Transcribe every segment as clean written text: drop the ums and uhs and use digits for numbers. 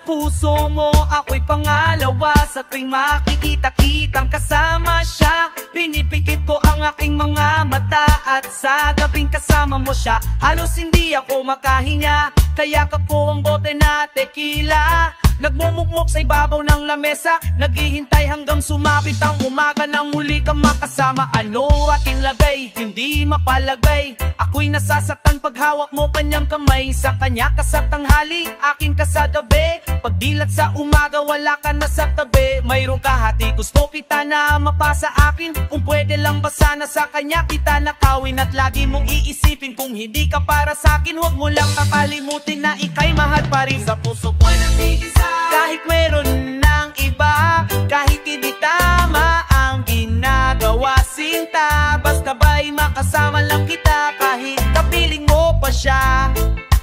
puso mo, ako'y pangalawa. Sa tuwing makikita-kitang kasama siya, pinipikit ko ang aking mga mata. At sa gabing kasama mo siya, halos hindi ako makahinga. Kayakap ko ang bote na tequila, nagmumukmok sa ibabaw ng lamesa, naghihintay hanggang sumapit ang umaga nang muli kang makasama. Ano aking lagay, hindi mapalagay. Ako'y nasasaktan pag hawak mo kanyang kamay. Sa kanya ka sa tanghali, aking ka sa gabi. Pagdilat sa umaga, wala ka na sa tabi. Mayroong kahati, gusto kita na mapasa akin. Kung pwede lang ba sana sa kanya kita nakawin. At lagi mong iisipin, kung hindi ka para sa akin, huwag mo lang kakalimutin na ika'y mahal pa rin. Sa puso ko'y nag-iisa, kahit meron ng iba, kahit hindi tama ang ginagawa, sinta. Basta ba'y makasama lang kita, kahit kapiling mo pa siya.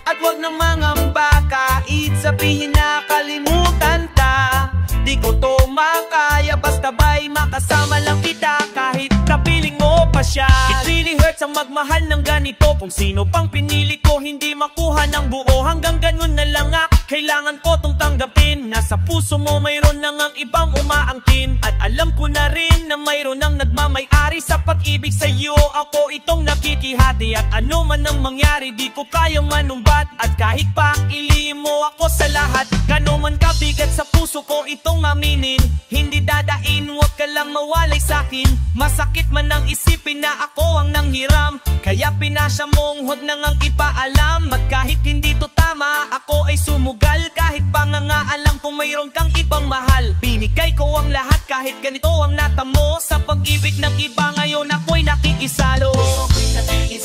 At wag nang mangamba, kahit sabihin na kalimutan ka. Di ko to makaya, basta ba'y makasama lang kita, kahit kapiling mo pa siya. It really hurts ang magmahal ng ganito. Kung sino pang pinili ko, hindi makuha ng buo. Hanggang ganun na lang ako, kailangan ko tong tanggapin. Nasa puso mo mayroon nang ang ibang umaangkin. At alam ko na rin na mayroon nang nagmamay-ari sa pag-ibig sa'yo. Ako itong nakikihati, at ano man ang mangyari, di ko kaya manumbat. At kahit pa iliin mo ako sa lahat, gano'n man kabigat sa puso ko itong aminin. Hindi dadain, huwag ka lang mawalay sa'kin. Masakit man ang isipin na ako ang nanghiram, kaya pinasya mong huwag nang ang ipaalam. At kahit hindi to tama, ako ay sumugal. Kahit pa nga alam kung mayroon kang ibang mahal, binigay ko ang lahat kahit ganito ang natamo. Sa pag-ibig ng iba ngayon ako'y nakikisalo.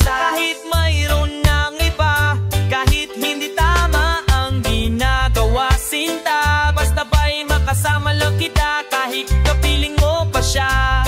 Kahit mayroon ng iba, kahit hindi tama ang ginagawa, sinta. Basta ba'y makasama lang kita, kahit kapiling mo pa siya.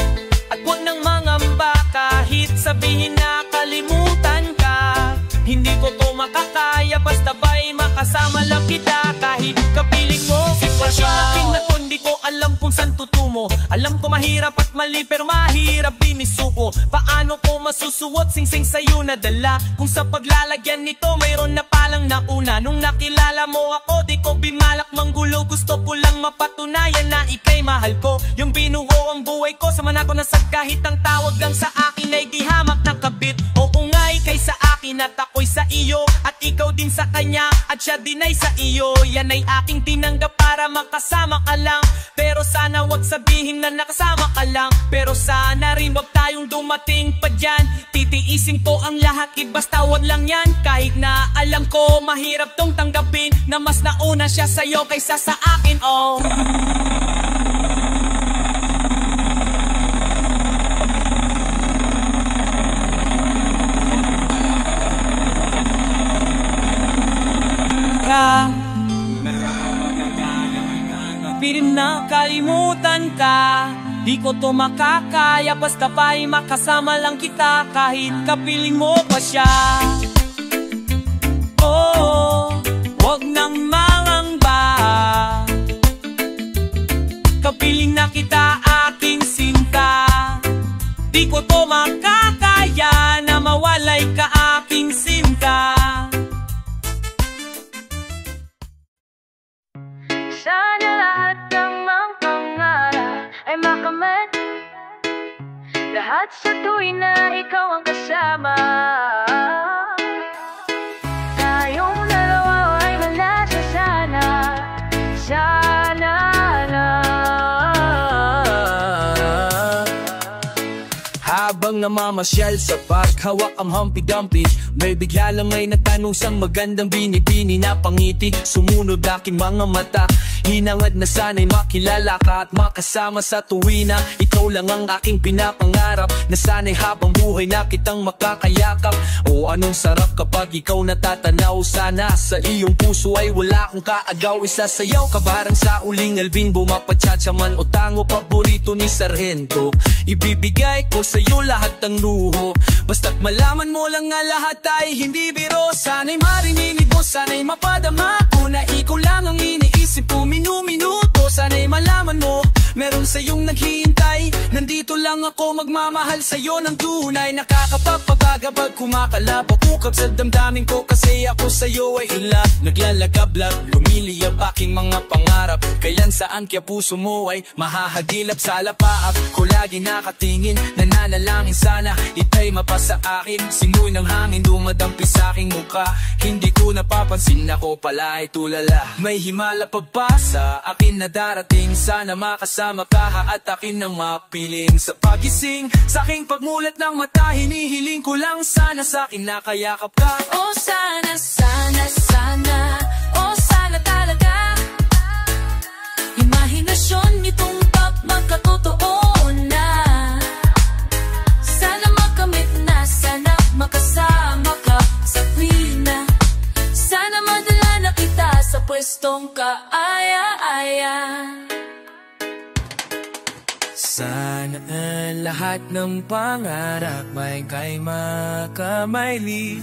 At huwag nang mangamba, kahit sabihin na kalimutan ka. Hindi ko to makakaya, basta ba'y makasama lang kita, kahit kapiling mo pa siya. Aking naton, di ko alam kung saan tutungo. Alam ko mahirap at mali, pero mahirap binisuko. Paano ko masusuot, sing-sing sa'yo nadala, kung sa paglalagyan nito mayroon na palang nauna. Nung nakilala mo ako, di ko bimalak manggulo. Gusto ko lang mapatunayan na ika'y mahal ko. Yung binuo ang buhay ko, sa manako na sad, kahit ang tawag lang sa akin ay di hamak ng kabit. Oo nga, ika'y sa akin at ako'y sa iyo, at ikaw din sa kanya at siya din ay sa iyo. Yan ay aking tinanggap para makasama ka lang, pero sana wag sabihin na nakasama ka lang. Pero sana rin wag tayong dumating pa dyan. Titiisin ko ang lahat, basta wag lang yan. Kahit na alam ko mahirap tong tanggapin, na mas nauna siya sa'yo kaysa sa akin, oh. Piling na kalimutan ka, di ko to makakaya, basta ba'y makasama lang kita, kahit kapiling mo pa siya. Oh, wag nang mangamba, kapiling na kita, aking sinta. Di ko to makakaya na mawalay ka, aking sinta. Sana lahat ng mga pangarap ay makamit, lahat sa tuwing na ikaw ang kasama. Tayong dalawa ay malasa sana, sana Habang namamasyal sa park, hawak ang Humpty Dumpty, may bigla lang may natanong sang magandang binibini na pangiti. Sumunod aking mga mata, hinangad na sana'y makilala ka at makasama sa tuwina. Ikaw lang ang aking pinapangarap, na sana'y habang buhay na kitang makakayakap. O anong sarap kapag ikaw natatanaw, sana sa iyong puso ay wala akong kaagaw. Isasayaw ka barang sa uling Alvin, bumapatsatsya man o tango, paborito ni Sargento. Ibibigay ko sa'yo lahat ng luho, basta't malaman mo lang nga lahat ay hindi biro. Sana'y marinig mo, sana'y mapadama ko na ikaw lang ang iniisip ko minu-minuto. Sana'y malaman mo, meron sa'yong naghihintay, nandito lang ako magmamahal sa'yo ng tunay. Nakakapagpagagabag, kumakalap, ukap sa damdamin ko, kasi ako sa'yo ay ilap. Naglalagablab, lumiliyab, aking mga pangarap. Kailan saan kaya puso mo ay mahahagilap sa lapaap ko lagi nakatingin, nananalangin sana itay mapasa akin. Simoy ng hangin dumadampi sa aking mukha, hindi ko napapansin ako pala ay tulala. May himala pa ba sa akin na darating? Sana makasama ka at akin na mapiling. Sa pagising, sa aking pagmulat ng mata, hinihiling ko lang sana sa akin nakayakap ka. Oh sana, sana, sana, oh sana talaga. Imahinasyon nitong magkatotoo na. Sana makamit na, sana makasama ka sa tuwina. Sana madala na kita sa pwestong kaaya-aya. Sana ang lahat ng pangarap may kay makamaili.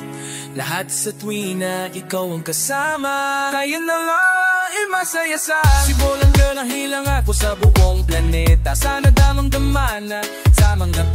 Lahat sa tuwina ikaw ang kasama, kaya na nga masaya sa simulan ka na hilang ako sa buong planeta. Sana damang-daman na sa mga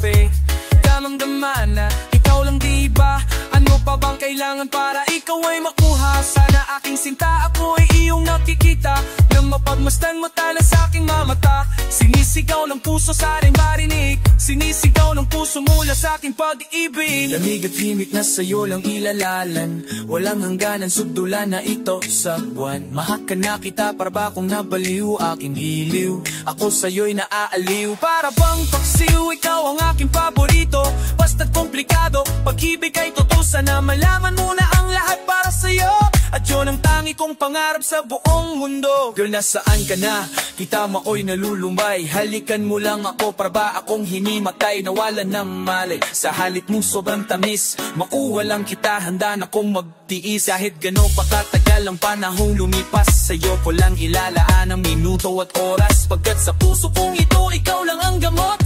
damang-daman na ikaw lang diba? Ano pa bang kailangan para ikaw ay makuha? Sana aking sinta ako ay iyong nakikita, nang mapagmasdan mo tala sa aking mamata. Sinisigaw ng puso sa ating marinig, sinisigaw ng puso mula sa aking pag-ibig. Lamig at himig na sa'yo lang ilalalan, walang hangganan subdulan na ito sa buwan. Mahal ka na kita para ba kung nabaliw aking hiliw, ako sa'yo'y naaaliw. Para bang paksiw, ikaw ang aking paborito. Basta't komplikado, pag-ibig ay totoo. Sana malaman mo na ang lahat para sa'yo, at yun ang tangi kong pangarap sa buong mundo. Girl, nasaan ka na? Kita mo ako'y nalulumbay, halikan mo lang ako para ba akong hinimatay. Nawalan ng malay sa halit mo sobrang tamis, makuha lang kita handa na kong magtiis. Kahit gano'n pa katagal ang panahong lumipas, sa'yo ko lang ilalaan ang minuto at oras. Pagkat sa puso kong ito, ikaw lang ang gamot.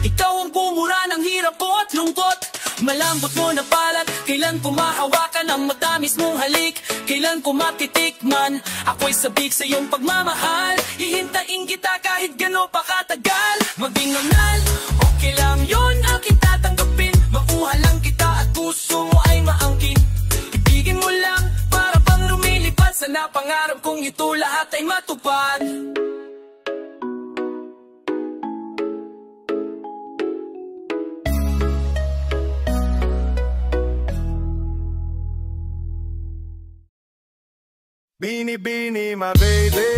Ikaw ang bumura ng hirap ko at lungkot. Malambot mo na balat, kailan ko mahawakan ang matamis mong halik, kailan ko matitikman ako'y sabik sa iyong pagmamahal. Hihintayin kita kahit gano'n pa katagal. Maging angal, okay lang yun, aking tatanggapin. Makuha lang kita at puso mo ay maangkin. Ibigin mo lang para pang lumilipad, sana pangarap kong ito lahat ay matupad. Bini, my baby,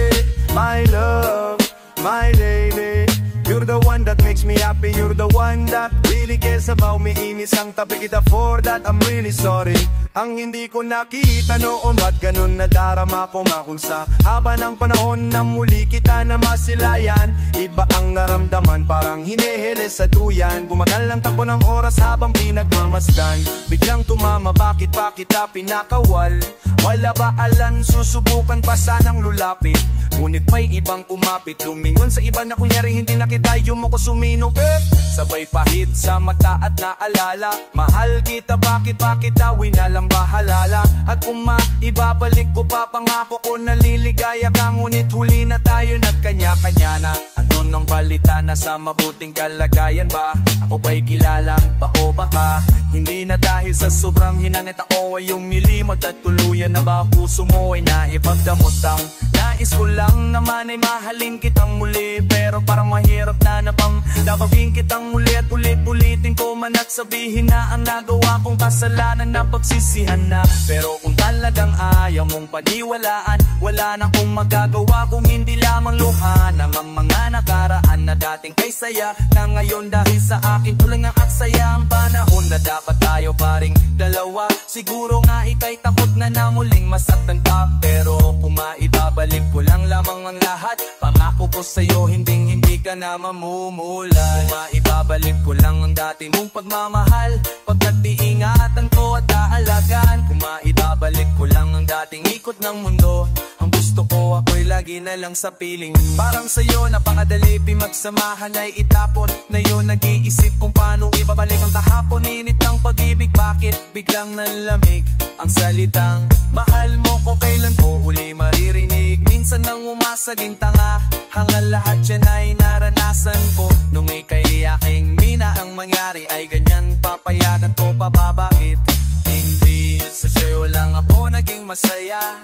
my love, my lady. You're the one that makes me happy, you're the one that really cares about me. Inis ang tabi kita, for that I'm really sorry. Ang hindi ko nakita noon, ba't ganun nadarama ko kung sa haba ng panahon na muli kita na masilayan. Iba ang naramdaman, parang hinihili sa duyan. Bumagal ang takbo ng oras habang pinagmamasdan. Biglang tumama, bakit pa kita pinakawal? Wala ba alam, susubukan pa sanang lulapit, ngunit may ibang umapit. Lumingon sa iba na kunyari hindi na kita yung ko suminupit. Sabay pahit sa mata at naalala, mahal kita, bakit pa kita winalang bahalala. At kung maibabalik ko pa, pangako ko naliligaya ka, ngunit huli na tayo nagkanya-kanya na. Ano nang balita na sa mabuting kalagayan ba? Ako ba'y kilala pa o baka hindi na dahil sa sobrang hinanit ako ay umilimot at tuluyan na ba puso mo ay naipagdamot ang nais ko lang naman ay mahalin kitang muli, pero parang mahirap na napang dabagin kitang muli at ulit-ulitin ko man at sabihin na ang nagawa kong kasalanan na pagsisihan na. Pero kung talagang ayaw mong paniwalaan, wala na akong magagawa kung hindi lamang luha ng mga nakaraan na dating kay saya na ngayon dahil sa akin tulang ang aksaya. Ang panahon na dapat tayo paring dalawa, siguro nga ikay takot na muling masaktan ka, pero kung maibabalik ko lang lamang ang lahat, pangako ko sa'yo hindi ka na mamumulay. Kung maibabalik ko lang ang dati mong pagmamahal, pagkat iingatan ko at aalagaan. Kung maibabalik ko lang ang dating ikot ng mundo, ang gusto ko ako'y lagi na lang sa piling. Parang sa'yo napakadali magsamahan ay itapon, na yun nag-iisip kung paano ibabalik ang kahapon. Init ng pag-ibig, bakit biglang nalamig ang salitang mahal mo ko, kailan ko uli maririnig? Minsan nang umasaging tanga, hangal lahat yan ay naranasan ko. Nung ika'y aking mina, ang mangyari ay ganyan, papayagan ko pa ba bakit? Hindi sa sa'yo lang ako naging masaya.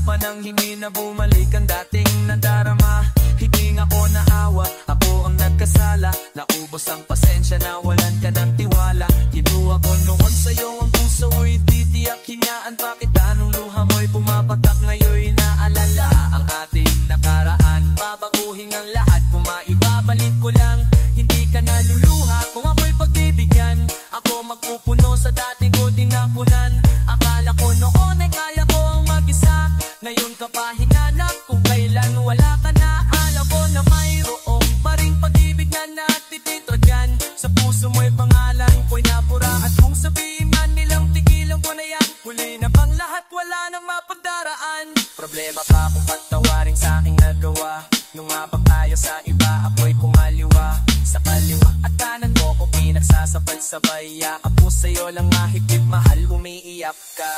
pa nang hingi na bumalik ang dating nadarama. Hiking ako na awa, ako ang nagkasala. Naubos ang pasensya, nawalan ka ng tiwala. Kinuha ko noon sa'yo ang puso mo'y titiyak. Hingaan pa kita nung luha mo'y pumapatak. Ngayon'y naalala ang ating nakaraan. Babaguhin ang lahat, kung maibabalik ko lang. Hindi ka naluluha kung ako'y pagbibigyan. Ako magpupuno sa dati ko ding napunan. Akala ko noon ay kaya ko ang mag-isa. Ngayon ka pa hinanap kung kailan wala ka na. Alam ko na mayroong pa ring pag-ibig na natitito dyan. Sa puso mo'y pangalan ko'y napura. At kung sabihin man nilang tigilan ko na yan, huli na bang lahat wala nang mapagdaraan. Problema pa kung pagtawarin sa aking nagawa. Nung mapag tayo sa iba, ako'y kumaliwa. Sa kaliwa at kanan mo ko pinagsasabay-sabay. Yakap ko sa'yo lang mahigpit, mahal, umiiyak ka.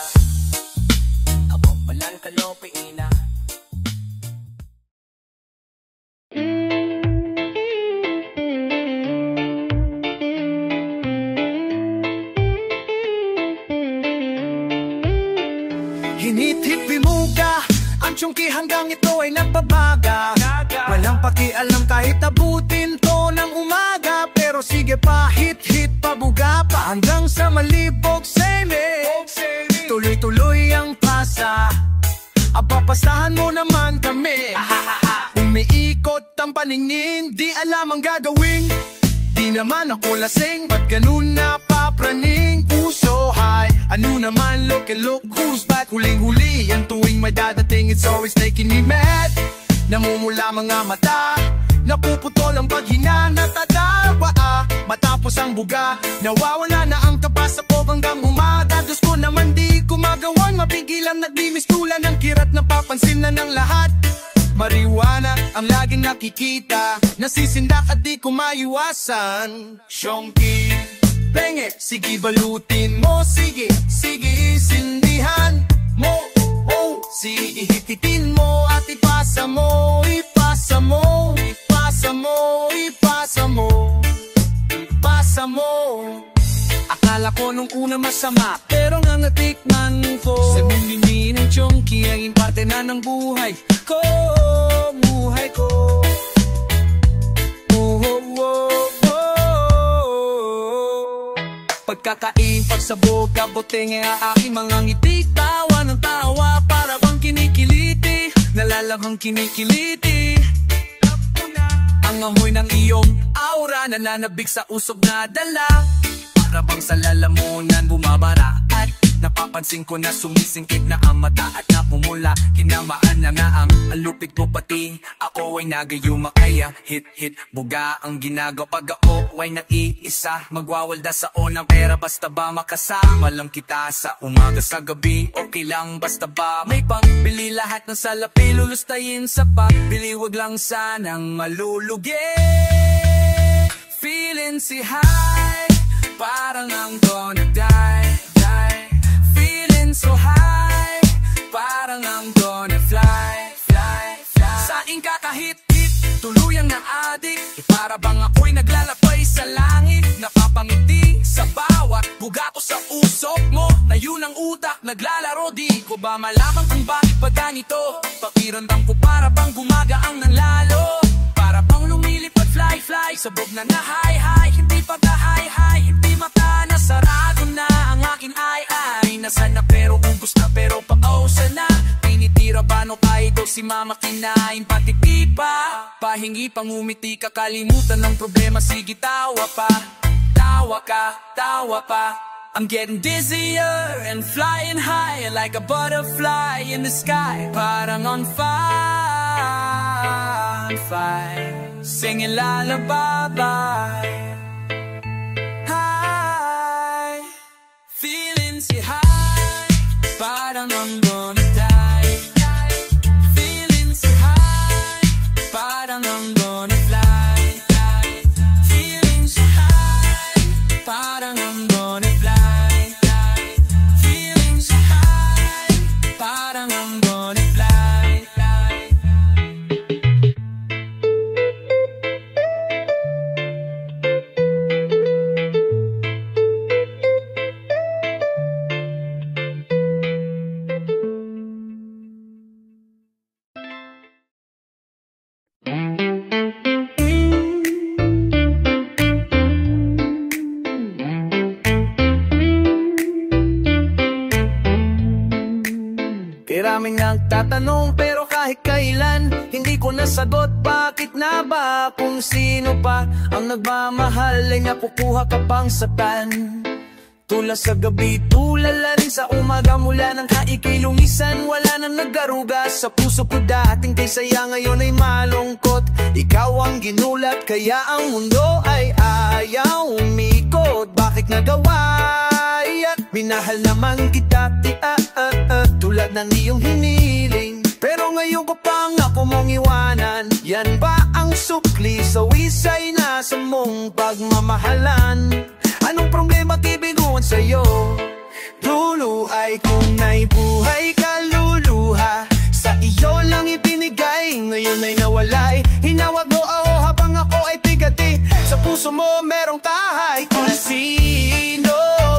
Ako palang kalopeina. Hinit-hit bimuga ang tiyongki hanggang ito ay nagbabaga. Walang pakialam kahit abutin to ng umaga. Pero sige pa, hit-hit pabuga pa hanggang sa malibog seme. Tuloy-tuloy ang pasa. Apapasahan mo naman kami. Umiikot ang paningin, di alam ang gagawin. Di naman ako lasing, ba't ganun napapraning? Puso high, ano naman, look and look who's back. Huling-huli, ang tuwing may dadating, it's always making me mad. Namumula mga mata, napuputol ang paghina, natatawa matapos ang buga, nawawala na ang kapasapog hanggang umaga. Diyos ko naman di ko magawang mapigilan, nagdimis tulan ng kirat, napapansin na ng lahat. Marijuana ang laging nakikita, nasisindak at di ko maiwasan. Syongki, penge, sige balutin mo, sige, sige sindihan mo, oh, sige hititin mo at ipasa mo, ipasa mo, ipasa mo, ipasa mo, ipasa mo. Akala ko nung una masama, pero nga natikman ko. Sa mundin ng Chongki ay parte na ng buhay ko, buhay ko. Oh, oh, oh, oh. Pagkakain, pagsabog, kabuting ang aking mga ngiti. Tawa ng tawa, para bang kinikiliti. Nalalagang kinikiliti. Ang amoy ng iyong aura, nananabig sa usog na dala. Para bang sa lalamunan bumabara. At napapansin ko na sumisingkit na ang mata at napumula. Kinamaan na nga ang alupit ko, pati ako ay nagayuma. Kaya hit-hit buga ang ginagawa pag ako ay nag-iisa. Magwawalda sa unang pera basta ba makasama lang kita. Sa umaga sa gabi okay lang basta ba may pangbili. Lahat ng salapi lulustayin sa pagbili. Wag lang sanang malulugi. Feeling si high, parang I'm gonna die, die. Feeling so high, parang I'm gonna fly, fly, fly. Saing kakahit-hit, tuluyang na adik. Para bang ako'y naglalakbay sa langit. Napapangiti sa bawat buga ko sa usok mo. Na yun ang utak, naglalaro. Di ko ba malaman kung bakit ba ganito? Pakiramdam ko para bang gumagaang ng lalo. Para bang lumilipad fly, fly. Sabog na na high, high. Hindi pa ka high, high. Hindi mata na sarado na ang akin ay nasa na pero ubus na pero pausa na. Tinitira ba no kahit si mama kinain pati pipa. Pahingi pang umiti, kakalimutan ng problema. Sige tawa pa, tawa ka, tawa pa. I'm getting dizzier and flying high like a butterfly in the sky. Parang on fire, singing lullaby. High, feeling si high, parang I'm gonna die. Feeling si high, parang I'm gonna fly. Feeling si high, parang I'm gonna fly. Feeling si high, parang I'm gonna fly. Maraming nagtatanong pero kahit kailan hindi ko nasagot. Bakit na ba kung sino pa ang nagmamahal ay nakukuha ka pang satan? Tula sa gabi, tulala rin sa umaga. Mula ng kaikilumisan, wala nang nagaruga sa puso ko dating. Kay saya ngayon ay malungkot. Ikaw ang ginulat, kaya ang mundo ay ayaw umikot. Bakit nagawa? At minahal naman kita, tulad ng iyong hiniling. Pero ngayon ko pang ako mong iwanan. Yan ba ang sukli sa wisay na sa mong pagmamahalan? Anong problema kibiguan sa'yo? Luluay kung na'y buhay ka, luluha. Sa iyo lang ibinigay, ngayon ay nawalay. Hinawag mo ako habang ako ay bigati. Sa puso mo merong tahay. Kung sino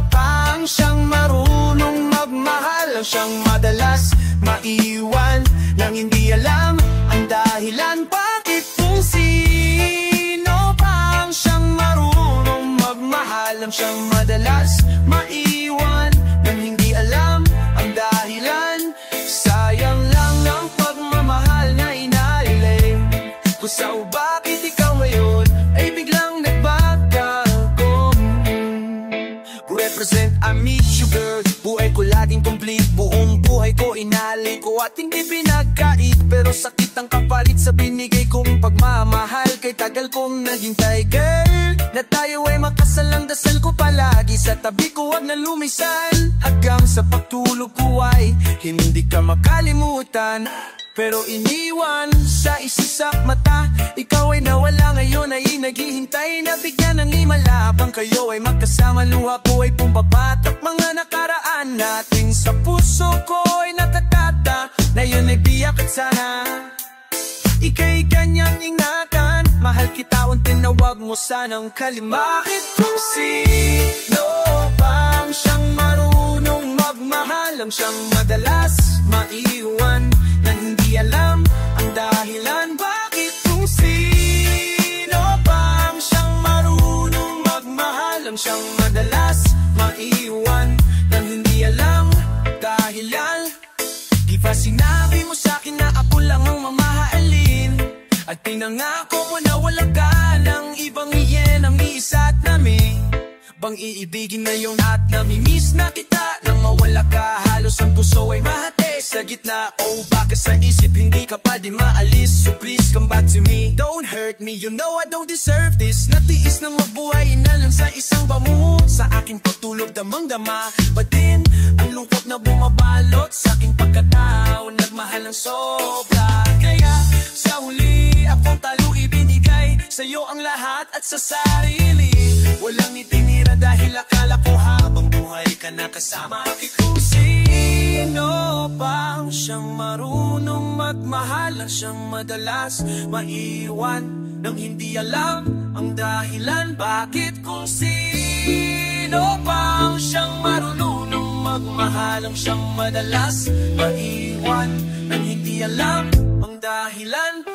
pang siyang marunong magmahal, ang siyang madalas maiwan nang hindi alam ang dahilan. Bakit kung sino pang siyang marunong magmahal, ang siyang madalas maiwan nang hindi alam ang dahilan? Sayang lang ng pagmamahal na inalay. Kung sao bakit ikaw ngayon ay biglang nagbago. Represent, I meet you girl. Buhay ko laging complete, buong buhay ko inalay ko at hindi pinagkait. Pero sakit ang kapalit sa binigay kong pagmamahal. Kay tagal kong naghintay girl, na tayo ay makasal. Ang dasal ko palagi sa tabi ko, wag na lumisan. Hanggang sa pagtulog ko ay hindi ka makalimutan. Pero iniwan sa isisak mata. Ikaw ay nawala, ngayon ay naghihintay na bigyan ng imalabang. Kayo ay magkasama, luha ko ay pumapatak. Mga nakaraan natin sa puso ko ay natatata. Na yun ay biyak at sana ika'y kanyang ingatan. Mahal kita, untin na wag mo sanang kalimut. Bakit kung sino pang siyang marunong magmahal, ang siyang madalas maiwan nang hindi alam ang dahilan? Bakit kung sino pang siyang marunong magmahal, ang siyang madalas maiwan nang hindi alam dahilan? Di ba sinabi mo sa'kin na ako lang ang mamahalin? At pinangako mo na walang ka ng ibang iyan ang iisa at namin. Bang iibigin na yung at namimiss na kita. Nang mawala ka, halos ang puso ay mahati sa gitna. Oh, baka sa isip hindi ka pa di maalis. So please come back to me, don't hurt me. You know I don't deserve this. Natiis na mabuhay na lang sa isang bamu. Sa aking pagtulog damang-dama, but then ang lungkot na bumabalot sa aking pagkatao. Nagmahal ng sobra, kaya sa huli akong talo ibinigay sa'yo ang lahat at sa sarili. Walang itinira dahil akala ko habang buhay ka na kasama. Kung sino pang siyang marunong magmahal, ang siyang madalas maiwan nang hindi alam ang dahilan. Bakit kung sino pang siyang marunong magmahal, ang siyang madalas maiwan nang hindi alam ang dahilan?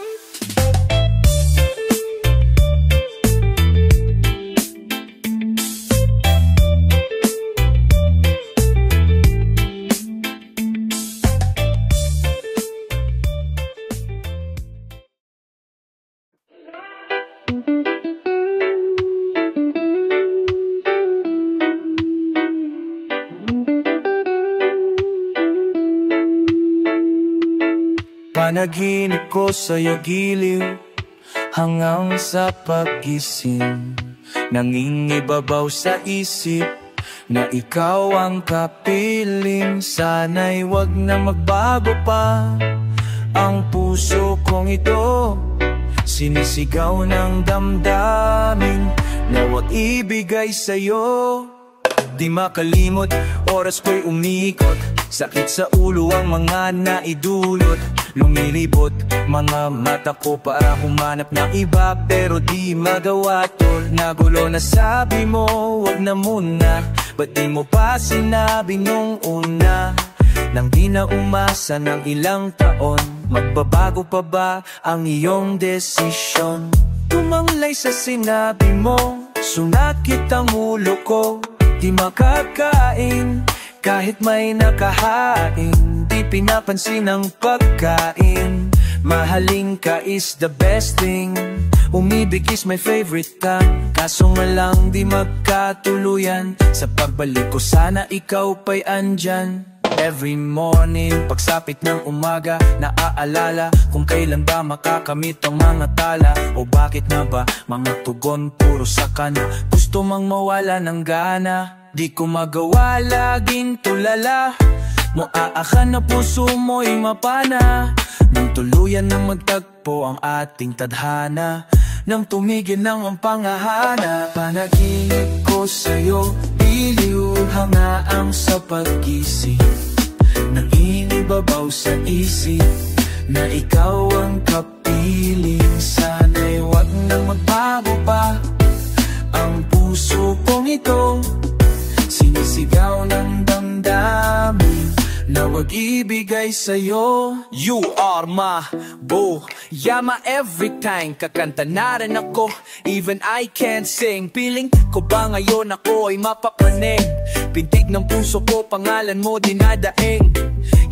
Panaginip ko sa'yo giliw hanggang sa pag-gising. Nangingibabaw sa isip na ikaw ang kapiling. Sana'y wag na magbago pa ang puso kong ito. Sinisigaw ng damdamin na wag ibigay sa'yo. Di makalimot, oras ko'y umikot. Sakit sa ulo ang mga naidulot. Lumilibot mga mata ko para humanap ng iba, pero di magawa tol. Nagulo na sabi mo, wag na muna. Ba't di mo pa sinabi nung una? Nang di na umasa ng ilang taon, magbabago pa ba ang iyong desisyon? Tumanglay sa sinabi mo, sunakit ang ulo ko. Di makakain kahit may nakahain. Di pinapansin ang pagkain. Mahalin ka is the best thing. Umibig is my favorite time. Kaso nga lang di magkatuluyan. Sa pagbalik ko sana ikaw pa'y andyan. Every morning, pagsapit ng umaga, naaalala kung kailan ba makakamit ang mga tala. O bakit na ba mga tugon puro sa kana? Gusto mang mawala ng gana, di ko magawa laging tulala. Moaakan na puso mo'y mapana nang tuluyan na magtagpo ang ating tadhana. Nang tumigil ng ang pangahana, panaginip ko sa'yo, iliw hangaang sa pag-isip. Nang inibabaw sa isip na ikaw ang kapiling. Sana'y wag nang magbago pa ang puso kong ito. Sinisigaw ng damdamin na wag ibigay sa'yo. You are my boo, yama every time. Kakanta na rin ako, even I can't sing. Piling ko ba ngayon ako ay mapapanig? Pintig ng puso ko, pangalan mo dinadaing.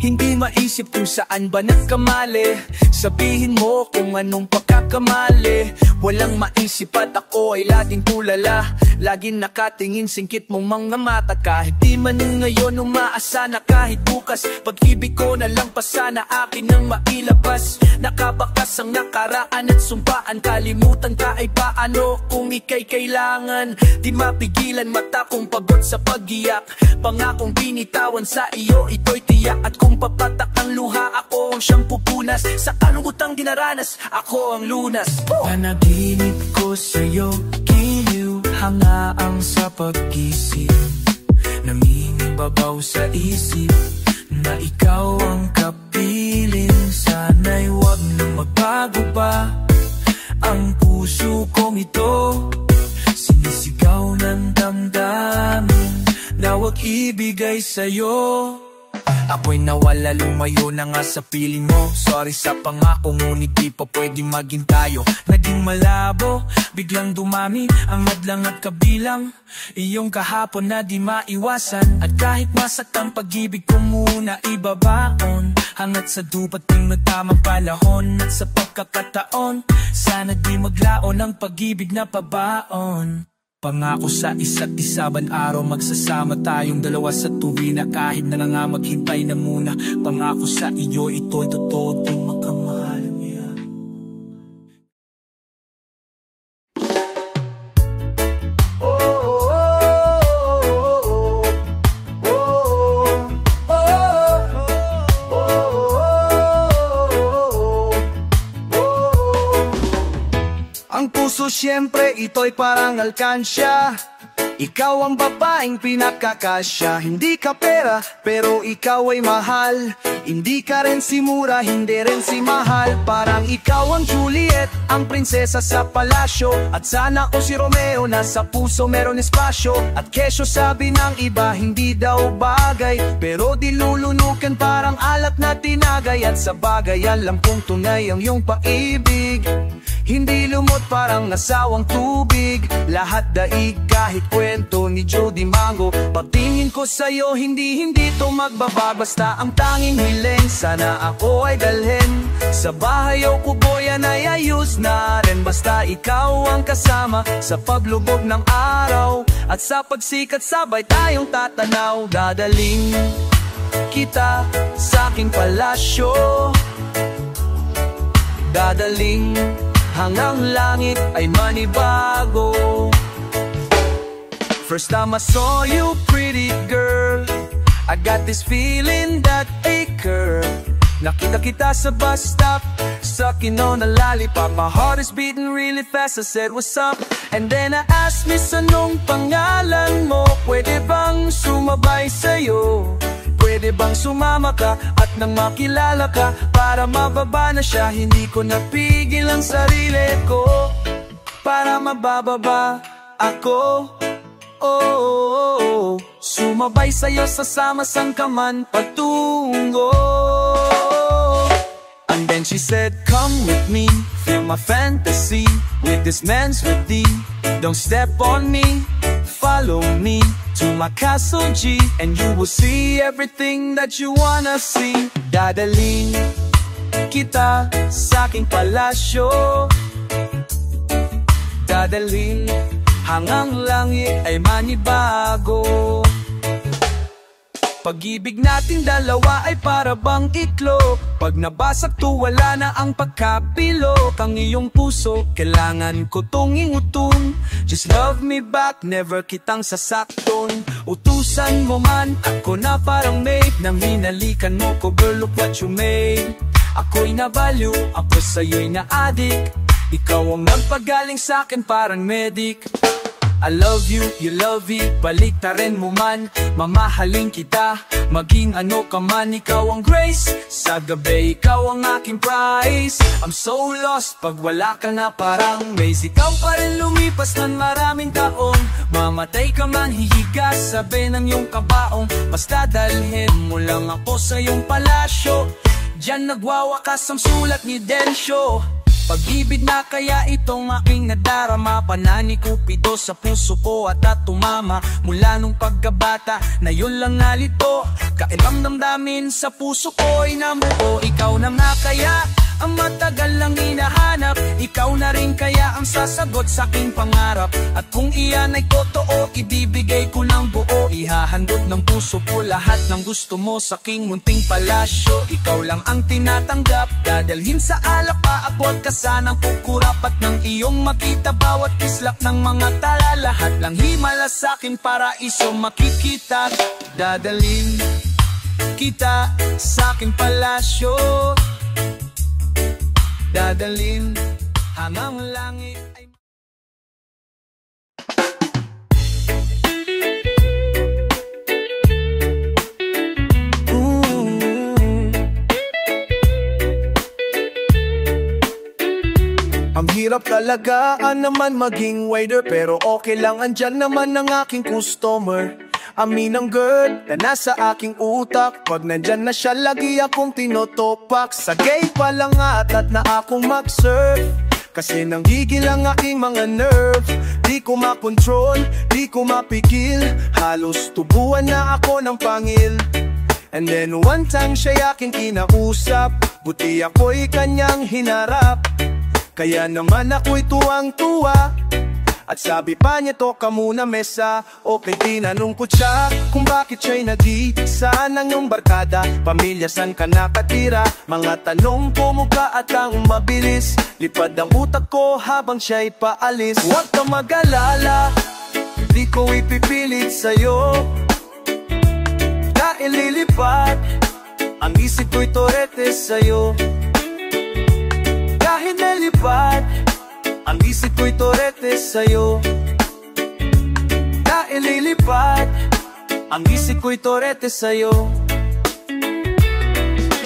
Hindi maisip kung saan ba nagkamali. Sabihin mo kung anong pagkakamali. Walang maisip at ako ay laging tulala. Laging nakatingin singkit mong mga mata. Kahit di man ngayon umaasa na kahit bukas. Pag-ibig ko na lang pa sana akin nang mailabas. Nakabakas ang nakaraan at sumpaan. Kalimutan ka ay paano kung ika'y kailangan. Di mapigilan mata kong pagod sa pag-iyak. Pangakong binitawan sa iyo ito'y tiyak. At kung papatak ang luha, ako ang siyang pupunas. Sa kalungutang dinaranas, ako ang lunas. Panaginip ko sa'yo, giliw hangaang sa pag-isip. Nangingibabaw sa isip na ikaw ang kapiling. Sana'y wag na magbago pa ang puso kong ito. Sinisigaw ng damdamin na wag ibigay sa'yo. Ako'y nawala, lumayo na nga sa piling mo. Sorry sa pangako, ngunit di pa pwedeng maging tayo. Naging malabo, biglang dumami ang hadlang at kabilang. Iyong kahapon na di maiwasan. At kahit masaktan pag-ibig ko muna ibabaon. Hangat sa dupating nagtamang panahon. At sa pagkakataon, sana di maglaon ang pag-ibig na pabaon. Pangako sa isa't isa, ban araw magsasama tayong dalawa sa tuwi na kahit na nga maghintay na muna. Pangako sa iyo, ito'y totoo, itong magkamahal niya. Ang puso siyempre ito'y parang alkansya. Ikaw ang babaeng pinakakasya. Hindi ka pera pero ikaw ay mahal. Hindi ka rin si mura, hindi rin si mahal. Parang ikaw ang Juliet, ang prinsesa sa palasyo. At sana o si Romeo na sa puso meron espasyo. At kesyo sabi ng iba hindi daw bagay, pero dilulunukan parang alak na tinagay. At sa bagay alam kong tunay ang iyong pag-ibig. Hindi lumot parang nasawang tubig. Lahat daig kahit kwento ni Jody Mango. Pagtingin ko sa'yo hindi to magbabago. Basta ang tanging hiling sana ako ay dalhin sa bahay o kubo, yan ay ayos na rin. Basta ikaw ang kasama sa paglubog ng araw. At sa pagsikat sabay tayong tatanaw. Dadaling kita sa aking palasyo. Dadaling hanggang langit ay manibago. First time I saw you, pretty girl, I got this feeling that acre. Nakita kita sa bus stop, sucking on a lollipop. My heart is beating really fast, I said what's up. And then I asked Miss anong pangalan mo. Pwede bang sumabay sa'yo? Pwede bang sumama ka at nang makilala ka? Para mababa na siya, hindi ko napigil ang sarili ko. Para mabababa ako, oh, sumabay sa'yo sasama sang kaman patungo. And then she said, come with me, feel my fantasy with this man's with thee. Don't step on me, follow me to my castle G, and you will see everything that you wanna see. Dadalhin kita sa aking palasyo, dadalhin hanggang langit ay manibago. Pag-ibig natin dalawa ay para bang iklog. Pag nabasag to wala na ang pagkapilok. Ang iyong puso kailangan ko tong ingutun. Just love me back, never kitang sasakton. Utusan mo man, ako na parang maid. Nang hinalikan mo ko, girl, look what you made. Ako'y nabaliw, ako sa'yo'y na-addict. Ikaw ang nagpagaling sa'kin parang medic. I love you, you love it, baliktarin mo man. Mamahalin kita, maging ano ka man. Ikaw ang grace, sa gabi ikaw ang aking prize. I'm so lost, pag wala ka na parang maze. Ikaw pa rin lumipas ng maraming taong. Mamatay ka man, hihiga sa ng iyong kabaong. Basta dalhin mo lang ako sa iyong palasyo. Diyan nagwawakas ang sulat ni Densyo. Pag-ibig na kaya itong aking nadarama. Panani Cupido sa puso ko at tumama. Mula nung pagkabata na yun lang nalito. Kailang damdamin sa puso ko'y namuo. Ikaw na nga kaya ang matagal lang hinahanap. Ikaw na rin kaya ang sasagot sa aking pangarap. At kung iyan ay totoo, ibibigay ko ng buo. Ihahandog ng puso ko lahat ng gusto mo sa aking munting palasyo. Ikaw lang ang tinatanggap, dadalhin sa alak pa. At ka sanang kukurapat ng iyong makita. Bawat kislap ng mga tala, lahat lang himala sa aking paraiso makikita. Dadalhin kita sa aking palasyo, dadalhin hanggang langit ay... Ang hirap talaga naman maging waiter, pero okay lang, andyan naman ang aking customer. Amin ang girl na nasa aking utak. Pag nandyan na siya, lagi akong tinotopak. Sa gay pa lang at na akong mag-surf, kasi nanggigil ang aking mga nerve. Di ko makontrol, di ko mapigil. Halos tubuan na ako ng pangil. And then one time siya aking kinausap, buti ako'y kanyang hinarap. Kaya naman ako'y tuwang-tuwa. At sabi pa niya, toka muna mesa. Okay, tinanong ko siya kung bakit siya'y nag-iisa ng iyong barkada. Pamilya, san ka nakatira? Mga tanong pumuka at ang mabilis. Lipad ang utak ko habang siya'y paalis. Huwag kang mag-alala, di ko ipipilit sa'yo. Dahil lilipad ang isip ko'y torete sa'yo. Kahit nalipad ang isip ko'y torete sa'yo. Dahil lilipad ang isip ko'y torete sa'yo.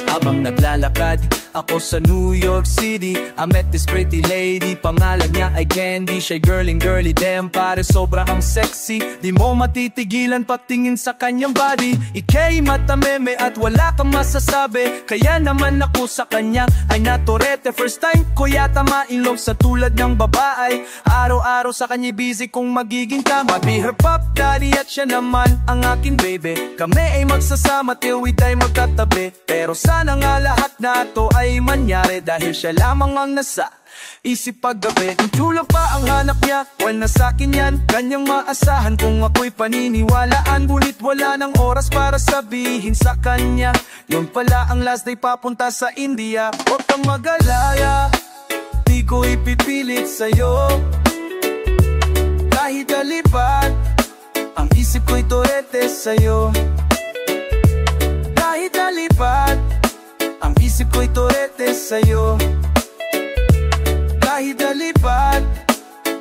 Habang naglalakad ako sa New York City, I met this pretty lady. Pangalan niya ay Candy. Siya'y girly damn, pare sobrang sexy. Di mo matitigilan patingin sa kanyang body. Ika'y matameme at wala kang masasabi. Kaya naman ako sa kanya ay natorete. First time ko yata ma-inlove sa tulad ng babae. Araw-araw sa kanya busy kung magiging tama. Be her pop daddy at siya naman ang aking baby. Kami ay magsasama till we die magkatabi. Pero sana nga lahat na to ay manyari, dahil siya lamang ang nasa isip paggabi. Ang chula pa ang hanap niya, well nasa akin yan. Kanyang maasahan kung ako'y paniniwalaan. Ngunit wala ng oras para sabihin sa kanya, yun pala ang last day papunta sa India. Huwag kang mag-alala, di ko ipipilit sa'yo. Kahit alipad ang isip ko'y torete sa'yo. Kahit alipad ang isip ko'y torete sa'yo. Kahit nalipad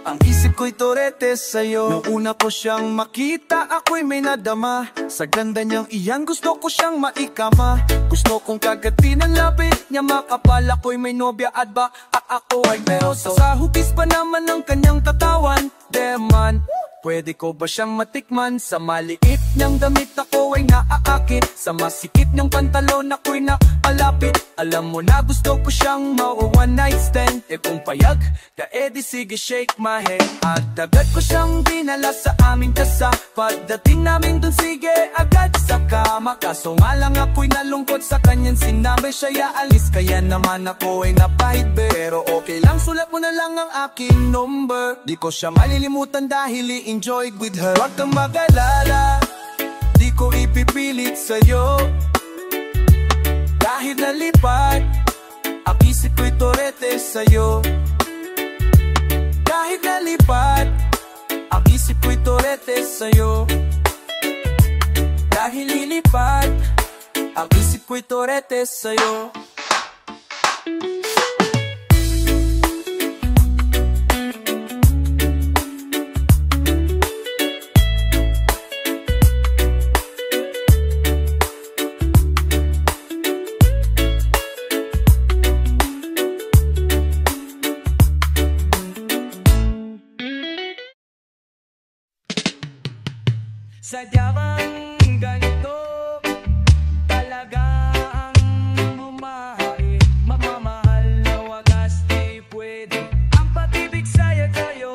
ang isip ko'y torete sa'yo. Noong una ko siyang makita, ako'y may nadama. Sa ganda niyang iyan, gusto ko siyang maikama. Gusto kong kagatin ang lapit niya, makapal. Ako'y may nobya at baka ako ay meron. Sa hugis pa naman ng kanyang katawan, deman. Pwede ko ba siyang matikman? Sa maliit niyang damit ako ay naaakit, sa masikip niyang pantalon ako'y napalapit. Alam mo na gusto ko siyang one night stand. E kung payag ka edi sige shake my hand. At agad ko siyang dinala sa aming kasa. Pagdating namin dun sige agad sa kama. Kaso nga lang ako'y nalungkot sa kanyang sinabi siya alis. Kaya naman ako ay napahidbe. Pero okay lang, sulat mo na lang ang aking number. Di ko siya malilimutan dahil i-enjoy with her. Huwag kang mag-alala, di ko ipipilit sa'yo. Kahit nalipat, ang isip ko'y torete sa'yo. Kahit nalipat, ang isip ko'y torete sa'yo. Dahil lilipat, ang isip ko'y torete sa'yo. Sadya bang ganito talaga ang bumahay? Magmamahal na wagas di pwede. Ang pag-ibig sa'yo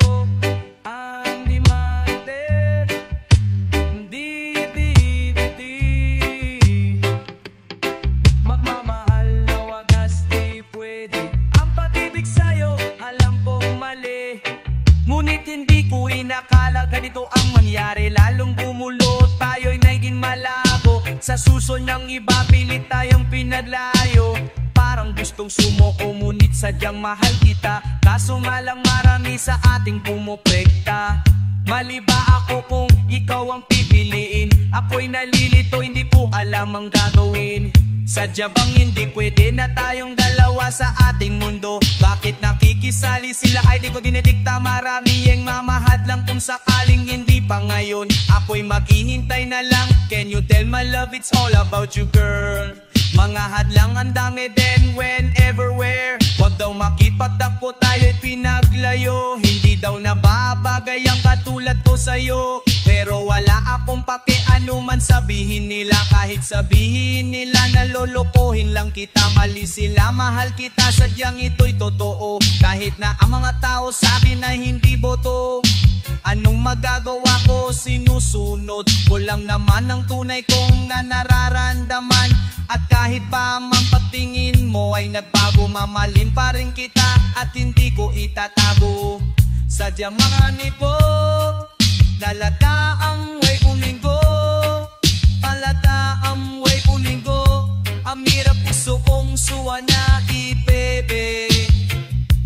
ang dimante. Di magmamahal na wagas di pwede. Ang pag-ibig sa'yo alam kong mali, ngunit hindi ko inakala ganito ang mangyari. Lalong bumulot, tayo'y naging malabo. Sa susunod ng iba, pilit tayong pinaglayo. Parang gustong sumuko, ngunit sadyang mahal kita. Kaso nga lang marami sa ating pumopekta. Mali ba ako kung ikaw ang pipiliin? Ako'y nalilito, hindi po alam ang gagawin. Sadya bang hindi pwede na tayong dalawa sa ating mundo? Bakit nakikisali sila ay di ko dinidikta? Marami ang mamahad lang kung sakaling hindi pa ngayon. Ako'y maghihintay na lang. Can you tell my love it's all about you girl? Mga hadlang ang dami din whenever where. Huwag daw makipagtakbo tayo'y pinaglayo. Hindi daw nababagay ang katulad ko sa'yo. Pero wala akong pake anuman sabihin nila. Kahit sabihin nila na lolokohin lang kita, mali sila, mahal kita, sadyang ito'y totoo. Kahit na ang mga tao sabi na hindi boto, anong magagawa ko, sinusunod ko lang naman ang tunay kong nararamdaman. At kahit pa mang pagtingin mo ay nagbago, mamahalin pa rin kita at hindi ko itatago. Sadyang mga nipo, lalata ang way umigo, palata ang way umigo. Amira puso kong suwa na ipebe,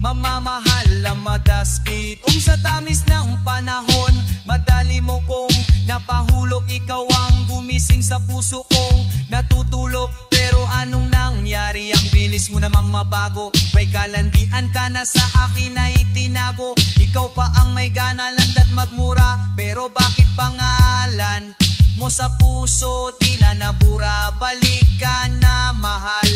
mamamahal ang madaskit. Sa tamis ng panahon, madali mo kong napahulog. Ikaw ang gumising sa puso kong natutulog. Pero anong nangyari? Ang bilis mo namang mabago. May kalandian ka na sa akin na itinago. Ikaw pa ang may gana landat magmura. Pero bakit pangalan mo sa puso di na nabura? Balik ka na mahal,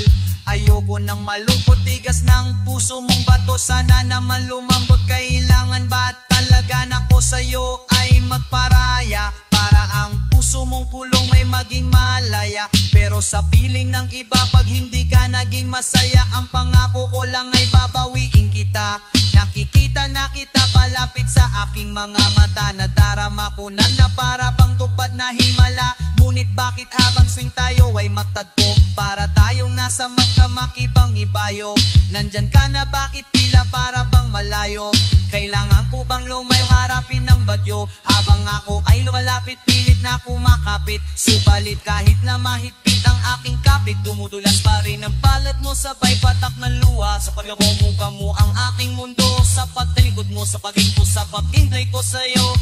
ayoko nang malungkot. Tigas ng puso mong bato, sana naman lumambot. Kailangan ba talaga na ko sa'yo ay magparaya? Para ang puso mong kulong may maging malaya. Pero sa piling ng iba, pag hindi ka naging masaya, ang pangako ko lang ay babawiin kita. Nakikita na kita palapit sa aking mga mata. Nadarama ko na para bang tupad na himala. Ngunit bakit habang swing tayo ay magtagpo? Para tayong nasa magkamakibang ibayo. Nandyan ka na, bakit tila para bang malayo? Kailangan ko bang lumayo harapin ng bagyo? Habang ako ay lumalapit, pilit na kumakapit. Subalit kahit na mahigpit ang aking kapit, dumudulas pa rin ang palad mo, sabay patak ng luha. Sa pagkakumukha mo ang aking mundo, sa pagtalikod mo, sa paghinto, sa paghintay ko sa'yo.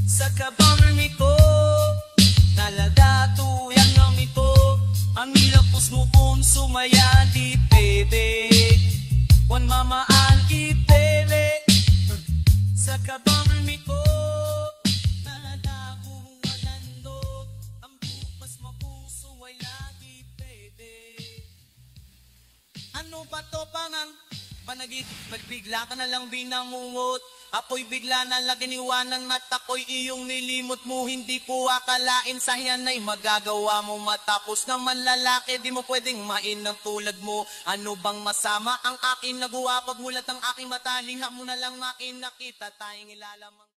Sa kabarmi ko, naladatuyan ng ito. Ang ilapos mo kung sumaya di bebe, wan mamaan ki bebe. Sa kabarmi ko, naladakong walandot. Ang bukas mapuso ay lagi bebe. Ano ba to pangang panagit? Magbigla ka na lang binangungot. Ako'y bigla na lang iniwanan at ako'y iyong nilimot mo. Hindi ko akalain sa yan ay magagawa mo. Matapos naman lalaki, di mo pwedeng mainang tulad mo. Ano bang masama ang aking nagawa? Pagmulat ang aking mata, lingha mo na lang aking nakita. Tayong ilalamang